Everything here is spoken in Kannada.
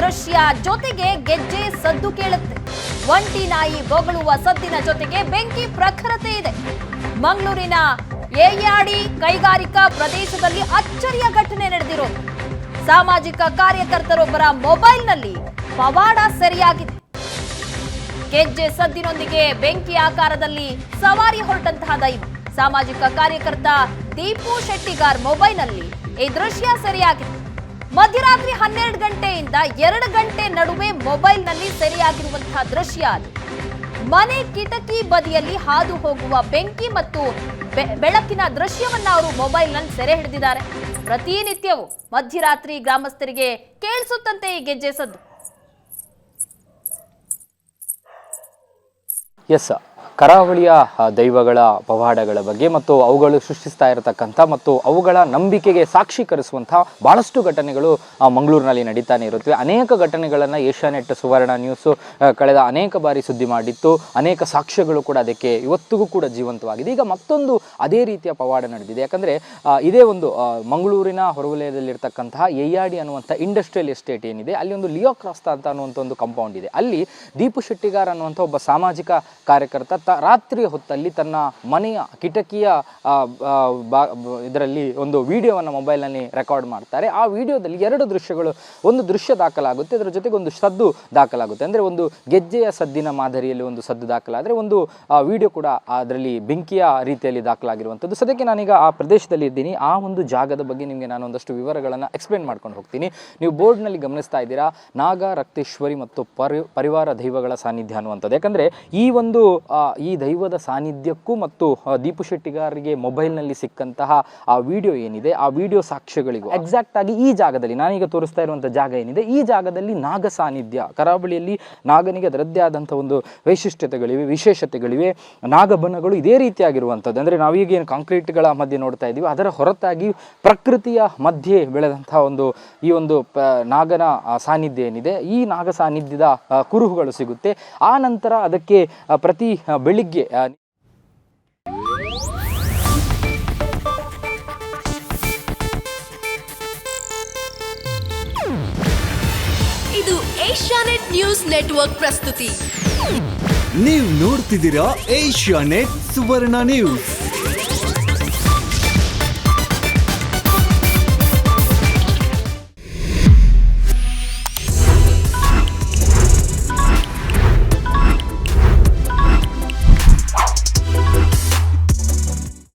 ದೃಶ್ಯ ಜೊತೆಗೆ ಗೆಜ್ಜೆ ಸದ್ದು ಕೇಳುತ್ತೆ. ಒಂಟಿ ನಾಯಿ ಬೊಗಳುವ ಸದ್ದಿನ ಜೊತೆಗೆ ಬೆಂಕಿ ಪ್ರಖರತೆ ಇದೆ. ಮಂಗಳೂರಿನ ಏಯಾಡಿ ಕೈಗಾರಿಕಾ ಪ್ರದೇಶದಲ್ಲಿ ಅಚ್ಚರಿಯ ಘಟನೆ ನಡೆದಿರೋದು. ಸಾಮಾಜಿಕ ಕಾರ್ಯಕರ್ತರೊಬ್ಬರ ಮೊಬೈಲ್ನಲ್ಲಿ ಪವಾಡ ಸೆರೆಯಾಗಿದೆ. ಗೆಜ್ಜೆ ಸದ್ದಿನೊಂದಿಗೆ ಬೆಂಕಿ ಆಕಾರದಲ್ಲಿ ಸವಾರಿ ಹೊರಟಂತಹ ದೈವ. ಸಾಮಾಜಿಕ ಕಾರ್ಯಕರ್ತ ದೀಪು ಶೆಟ್ಟಿಗಾರ್ ಮೊಬೈಲ್ನಲ್ಲಿ ಈ ದೃಶ್ಯ ಸೆರೆಯಾಗಿದೆ. ಮಧ್ಯರಾತ್ರಿ 12 ಗಂಟೆಯಿಂದ 2 ಗಂಟೆ ನಡುವೆ ಮೊಬೈಲ್ನಲ್ಲಿ ಸೆರೆಯಾಗಿರುವಂತಹ ದೃಶ್ಯ ಅದು. ಮನೆ ಕಿಟಕಿ ಬದಿಯಲ್ಲಿ ಹಾದು ಹೋಗುವ ಬೆಂಕಿ ಮತ್ತು ಬೆಳಕಿನ ದೃಶ್ಯವನ್ನ ಅವರು ಮೊಬೈಲ್ನಲ್ಲಿ ಸೆರೆ ಹಿಡಿದಿದ್ದಾರೆ. ಪ್ರತಿನಿತ್ಯವೂ ಮಧ್ಯರಾತ್ರಿ ಗ್ರಾಮಸ್ಥರಿಗೆ ಕೇಳಿಸುತ್ತಂತೆ ಈ ಗೆಜ್ಜೆ ಸದ್ದು. ಎಸ್, ಕರಾವಳಿಯ ದೈವಗಳ ಪವಾಡಗಳ ಬಗ್ಗೆ ಮತ್ತು ಅವುಗಳು ಸೃಷ್ಟಿಸ್ತಾ ಇರತಕ್ಕಂಥ ಮತ್ತು ಅವುಗಳ ನಂಬಿಕೆಗೆ ಸಾಕ್ಷೀಕರಿಸುವಂಥ ಭಾಳಷ್ಟು ಘಟನೆಗಳು ಮಂಗಳೂರಿನಲ್ಲಿ ನಡೀತಾನೆ ಇರುತ್ತವೆ. ಅನೇಕ ಘಟನೆಗಳನ್ನು ಏಷ್ಯಾನೆಟ್ ಸುವರ್ಣ ನ್ಯೂಸು ಕಳೆದ ಅನೇಕ ಬಾರಿ ಸುದ್ದಿ ಮಾಡಿತ್ತು. ಅನೇಕ ಸಾಕ್ಷ್ಯಗಳು ಕೂಡ ಅದಕ್ಕೆ ಇವತ್ತಿಗೂ ಕೂಡ ಜೀವಂತವಾಗಿದೆ. ಈಗ ಮತ್ತೊಂದು ಅದೇ ರೀತಿಯ ಪವಾಡ ನಡೆದಿದೆ. ಯಾಕಂದರೆ ಇದೇ ಒಂದು ಮಂಗಳೂರಿನ ಹೊರವಲಯದಲ್ಲಿರ್ತಕ್ಕಂತಹ ಏಯಾಡಿ ಅನ್ನುವಂಥ ಇಂಡಸ್ಟ್ರಿಯಲ್ ಎಸ್ಟೇಟ್ ಏನಿದೆ, ಅಲ್ಲಿ ಒಂದು ಲಿಯೋ ಕ್ರಾಸ್ತಾ ಅಂತ ಅನ್ನುವಂಥ ಒಂದು ಕಾಂಪೌಂಡ್ ಇದೆ. ಅಲ್ಲಿ ದೀಪು ಶೆಟ್ಟಿಗಾರ್ ಅನ್ನುವಂಥ ಒಬ್ಬ ಸಾಮಾಜಿಕ ಕಾರ್ಯಕರ್ತ ರಾತ್ರಿಯ ಹೊತ್ತಲ್ಲಿ ತನ್ನ ಮನೆಯ ಕಿಟಕಿಯ ಇದರಲ್ಲಿ ಒಂದು ವಿಡಿಯೋವನ್ನು ಮೊಬೈಲ್ನಲ್ಲಿ ರೆಕಾರ್ಡ್ ಮಾಡ್ತಾರೆ. ಆ ವಿಡಿಯೋದಲ್ಲಿ 2 ದೃಶ್ಯಗಳು, ಒಂದು ದೃಶ್ಯ ದಾಖಲಾಗುತ್ತೆ, ಅದರ ಜೊತೆಗೆ ಒಂದು ಸದ್ದು ದಾಖಲಾಗುತ್ತೆ. ಅಂದರೆ ಒಂದು ಗೆಜ್ಜೆಯ ಸದ್ದಿನ ಮಾದರಿಯಲ್ಲಿ ಒಂದು ಸದ್ದು ದಾಖಲಾದರೆ ಒಂದು ವಿಡಿಯೋ ಕೂಡ ಅದರಲ್ಲಿ ಬೆಂಕಿಯ ರೀತಿಯಲ್ಲಿ ದಾಖಲಾಗಿರುವಂಥದ್ದು. ಸದ್ಯಕ್ಕೆ ನಾನೀಗ ಆ ಪ್ರದೇಶದಲ್ಲಿ ಇದ್ದೀನಿ. ಆ ಒಂದು ಜಾಗದ ಬಗ್ಗೆ ನಿಮಗೆ ನಾನು ಒಂದಷ್ಟು ವಿವರಗಳನ್ನು ಎಕ್ಸ್ಪ್ಲೇನ್ ಮಾಡ್ಕೊಂಡು ಹೋಗ್ತೀನಿ. ನೀವು ಬೋರ್ಡ್ನಲ್ಲಿ ಗಮನಿಸ್ತಾ ಇದ್ದೀರಾ, ನಾಗ, ರಕ್ತೇಶ್ವರಿ ಮತ್ತು ಪರಿವಾರ ದೈವಗಳ ಸಾನ್ನಿಧ್ಯ ಅನ್ನುವಂಥದ್ದು. ಯಾಕಂದರೆ ಈ ದೈವದ ಸಾನ್ನಿಧ್ಯಕ್ಕೂ ಮತ್ತು ದೀಪು ಶೆಟ್ಟಿಗಾರಿಗೆ ಮೊಬೈಲ್ನಲ್ಲಿ ಸಿಕ್ಕಂತಹ ಆ ವಿಡಿಯೋ ಏನಿದೆ, ಆ ವಿಡಿಯೋ ಸಾಕ್ಷ್ಯಗಳಿಗೂ ಎಕ್ಸಾಕ್ಟ್ ಆಗಿ ಈ ಜಾಗದಲ್ಲಿ ನಾನೀಗ ತೋರಿಸ್ತಾ ಇರುವಂಥ ಜಾಗ ಏನಿದೆ, ಈ ಜಾಗದಲ್ಲಿ ನಾಗ ಸಾನ್ನಿಧ್ಯ, ಕರಾವಳಿಯಲ್ಲಿ ನಾಗನಿಗೆ ಅದರದ್ದೇ ಆದಂಥ ಒಂದು ವೈಶಿಷ್ಟ್ಯತೆಗಳಿವೆ, ವಿಶೇಷತೆಗಳಿವೆ. ನಾಗಬನಗಳು ಇದೇ ರೀತಿಯಾಗಿರುವಂಥದ್ದು. ಅಂದರೆ ನಾವೀಗೇನು ಕಾಂಕ್ರೀಟ್ಗಳ ಮಧ್ಯೆ ನೋಡ್ತಾ ಇದ್ದೀವಿ, ಅದರ ಹೊರತಾಗಿ ಪ್ರಕೃತಿಯ ಮಧ್ಯೆ ಬೆಳೆದಂಥ ಈ ಒಂದು ನಾಗನ ಸಾನ್ನಿಧ್ಯ ಏನಿದೆ, ಈ ನಾಗ ಸಾನ್ನಿಧ್ಯದ ಕುರುಹುಗಳು ಸಿಗುತ್ತೆ. ಆ ನಂತರ ಅದಕ್ಕೆ ಪ್ರತಿ ಬೆಳಿಗ್ಗೆ ಇದು ಏಷ್ಯಾನೆಟ್ ನ್ಯೂಸ್ ನೆಟ್ವರ್ಕ್ ಪ್ರಸ್ತುತಿ. ನೀವು ನೋಡ್ತಿದ್ದೀರಾ ಏಷ್ಯಾನೆಟ್ ಸುವರ್ಣ ನ್ಯೂಸ್.